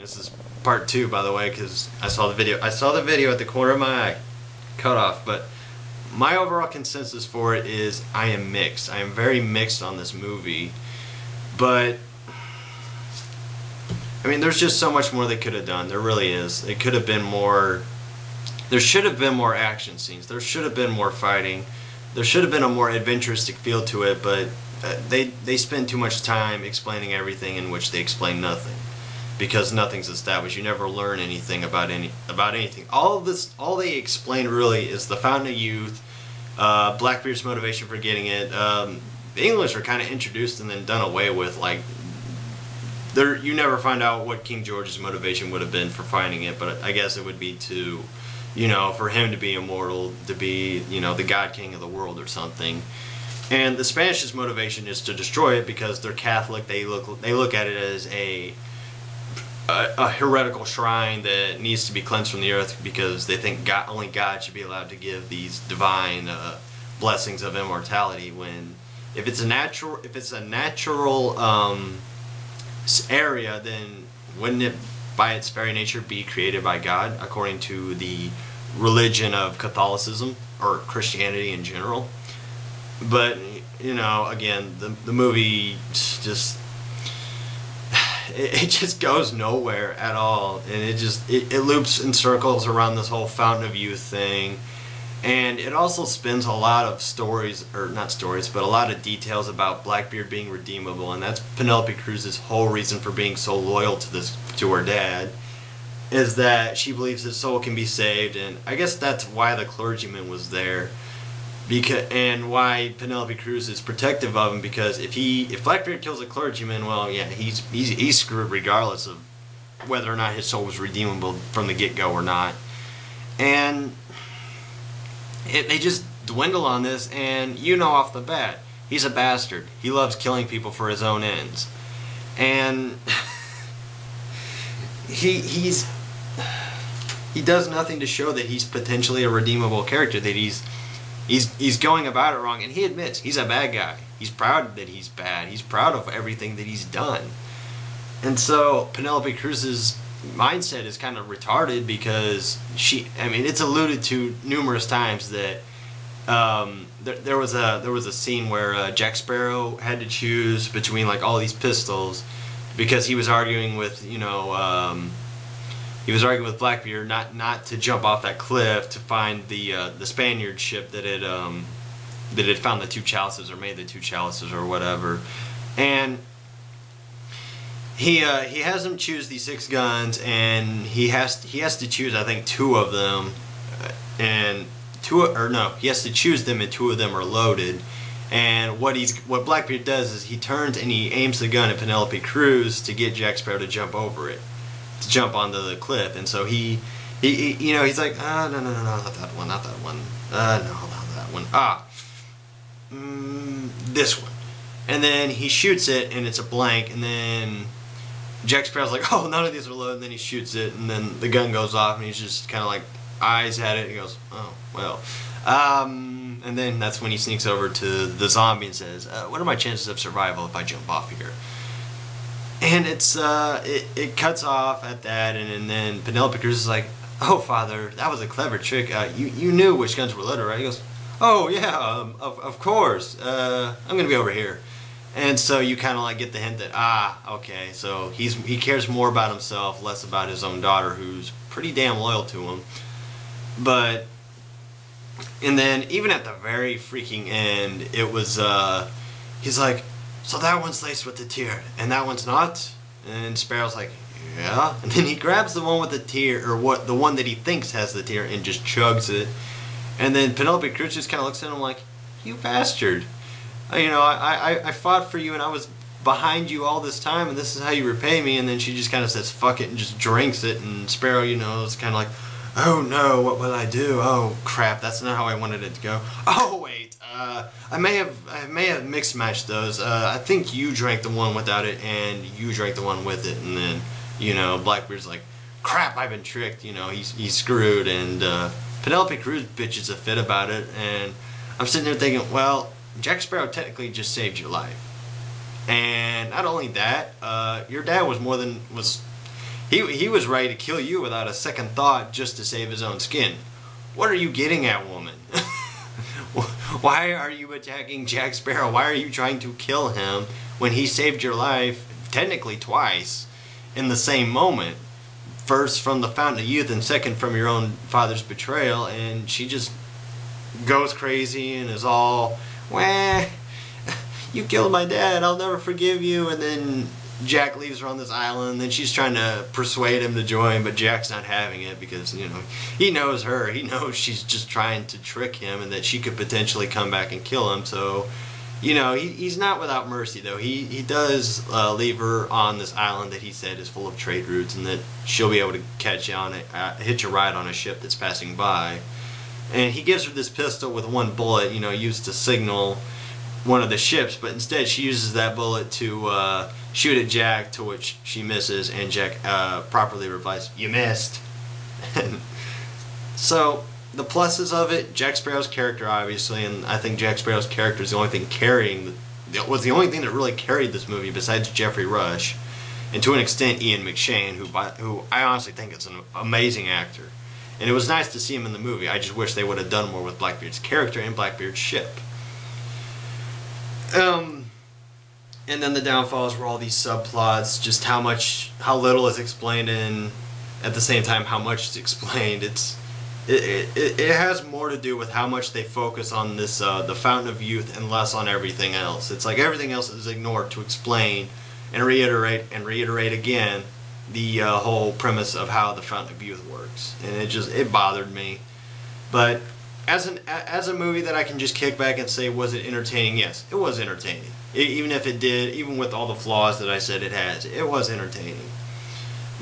This is part 2, by the way, because I saw the video. I saw the video at the corner of my eye, cut off. But my overall consensus for it is I am mixed. I am very mixed on this movie. But I mean, there's just so much more they could have done. There really is. It could have been more. There should have been more action scenes. There should have been more fighting. There should have been a more adventuristic feel to it. But they spend too much time explaining everything in which they explain nothing, because nothing's established. You never learn anything about anything. All they explain really is the Fountain of Youth, Blackbeard's motivation for getting it. The English are kind of introduced and then done away with. Like, you never find out what King George's motivation would have been for finding it, but I guess it would be to, for him to be immortal, to be, the God King of the world or something. And the Spanish's motivation is to destroy it because they're Catholic. They look at it as a heretical shrine that needs to be cleansed from the earth, because they think only God should be allowed to give these divine blessings of immortality. When if it's a natural area, then wouldn't it by its very nature be created by God, according to the religion of Catholicism or Christianity in general? But again, the movie just it just goes nowhere at all, and it loops in circles around this whole Fountain of Youth thing. And it also spins a lot of stories, or not stories, but a lot of details about Blackbeard being redeemable, and that's Penelope Cruz's whole reason for being so loyal to her dad, is that she believes his soul can be saved. And I guess that's why the clergyman was there, and why Penelope Cruz is protective of him, because if Blackbeard kills a clergyman, well, yeah, he's screwed regardless of whether or not his soul was redeemable from the get-go or not. And they just dwindle on this, and off the bat, he's a bastard. He loves killing people for his own ends, and he does nothing to show that he's potentially a redeemable character, that he's going about it wrong, and he admits he's a bad guy. He's proud that he's bad. He's proud of everything that he's done. And so Penelope Cruz's mindset is kind of retarded, because it's alluded to numerous times that there was a scene where Jack Sparrow had to choose between like all these pistols, because he was arguing with Blackbeard not to jump off that cliff to find the Spaniard ship that had found the 2 chalices, or made the 2 chalices, or whatever. And he has him choose these 6 guns, and he has to choose, I think, 2 of them, he has to choose them, and 2 of them are loaded. And what Blackbeard does is he turns and he aims the gun at Penelope Cruz to get Jack Sparrow to jump over it, to jump onto the cliff. And so he's like, no, not that one, no, not that one, this one. And then he shoots it, and it's a blank, and then Jack Sparrow's like, oh, none of these are loaded, and then he shoots it, and then the gun goes off, and he's just kind of like eyes at it. He goes, oh, well. And then that's when he sneaks over to the zombie and says, what are my chances of survival if I jump off here? And it cuts off at that, and then Penelope Cruz is like, oh, Father, that was a clever trick. You knew which guns were loaded, right? He goes, oh, yeah, of course. I'm going to be over here. And so you kind of like get the hint that, okay, so he cares more about himself, less about his own daughter, who's pretty damn loyal to him. And then even at the very freaking end, it was, he's like, so that one's laced with the tear, and that one's not? And Sparrow's like, yeah. And then he grabs the one with the tear, or the one that he thinks has the tear, and just chugs it. And then Penelope Cruz just kind of looks at him like, you bastard. I fought for you, and I was behind you all this time, and this is how you repay me. And then she just kind of says, fuck it, and just drinks it. And Sparrow, is kind of like, oh no, what will I do? Oh crap, that's not how I wanted it to go. Oh wait, I may have mixed matched those. I think you drank the one without it, and you drank the one with it. And then, Blackbeard's like, crap, I've been tricked. He's screwed. And Penelope Cruz bitches a fit about it, and I'm sitting there thinking, well, Jack Sparrow technically just saved your life. And not only that, your dad He was ready to kill you without a second thought just to save his own skin. What are you getting at, woman? Why are you attacking Jack Sparrow? Why are you trying to kill him when he saved your life, technically twice, in the same moment? First from the Fountain of Youth and second from your own father's betrayal, and she just goes crazy and is all, wah, you killed my dad, I'll never forgive you, and then Jack leaves her on this island, and then she's trying to persuade him to join, but Jack's not having it because, you know, he knows her. He knows she's just trying to trick him and that she could potentially come back and kill him. So, you know, he's not without mercy, though. He does leave her on this island that he said is full of trade routes and that she'll be able to catch you on it, hitch a ride on a ship that's passing by. And he gives her this pistol with one bullet, you know, used to signal one of the ships, but instead she uses that bullet to shoot at Jack, to which she misses, and Jack properly replies, "You missed." So the pluses of it, Jack Sparrow's character, obviously, and I think Jack Sparrow's character is the only thing was the only thing that really carried this movie besides Jeffrey Rush, and to an extent Ian McShane, who I honestly think is an amazing actor. And it was nice to see him in the movie. I just wish they would have done more with Blackbeard's character and Blackbeard's ship. And then the downfalls were all these subplots, just how little is explained, and at the same time how much is explained. It has more to do with how much they focus on this the Fountain of Youth and less on everything else. It's like everything else is ignored to explain and reiterate again the whole premise of how the Fountain of Youth works, and it bothered me. But as a movie that I can just kick back and say, was it entertaining? Yes, it was entertaining. Even with all the flaws that I said it has, it was entertaining.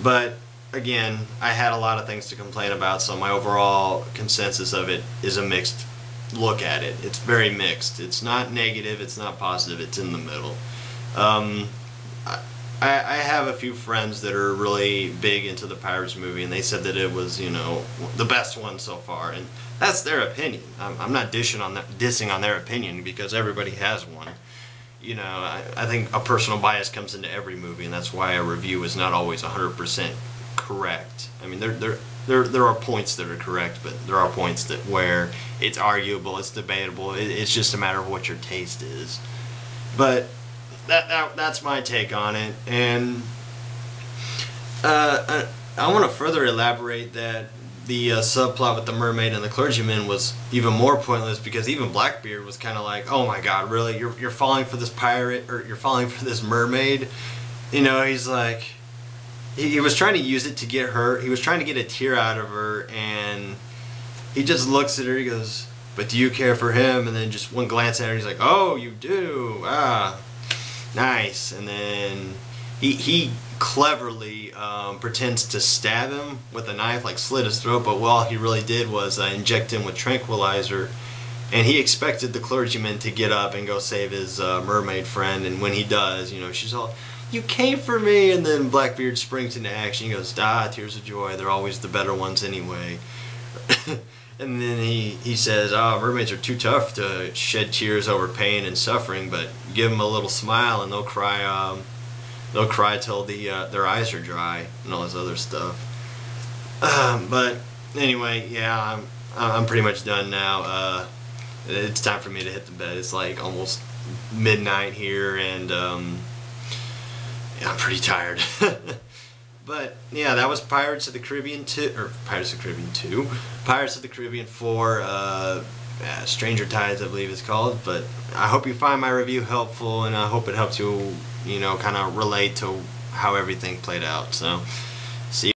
But again, I had a lot of things to complain about, so my overall consensus of it is a mixed look at it. It's very mixed. It's not negative, it's not positive, it's in the middle. I have a few friends that are really big into the Pirates movie, and they said that it was, you know, the best one so far, and that's their opinion. I'm not dissing on their opinion because everybody has one. You know, I think a personal bias comes into every movie, and that's why a review is not always 100% correct. I mean, there are points that are correct, but there are points that where it's arguable, it's debatable. It's just a matter of what your taste is. But that's my take on it, and I want to further elaborate that the subplot with the mermaid and the clergyman was even more pointless, because even Blackbeard was kind of like, oh my god, really, you're falling for this pirate, or you're falling for this mermaid? You know, he's like, he was trying to use it to get her, he was trying to get a tear out of her, and he just looks at her, he goes, but do you care for him? And then just one glance at her, he's like, oh, you do, ah, nice. And then he cleverly pretends to stab him with a knife, like slit his throat, but all he really did was inject him with tranquilizer, and he expected the clergyman to get up and go save his mermaid friend, and when he does, you know, she's all, you came for me, and then Blackbeard springs into action. He goes, tears of joy, they're always the better ones anyway. And then he says, oh, mermaids are too tough to shed tears over pain and suffering, but give them a little smile and they'll cry till their eyes are dry, and all this other stuff. But anyway, yeah, I'm pretty much done now. It's time for me to hit the bed. It's like almost midnight here, and yeah, I'm pretty tired. But yeah, that was Pirates of the Caribbean 2, or Pirates of the Caribbean 2, Pirates of the Caribbean 4, Stranger Tides, I believe it's called. But I hope you find my review helpful, and I hope it helps you, you know, kind of relate to how everything played out. So, see you.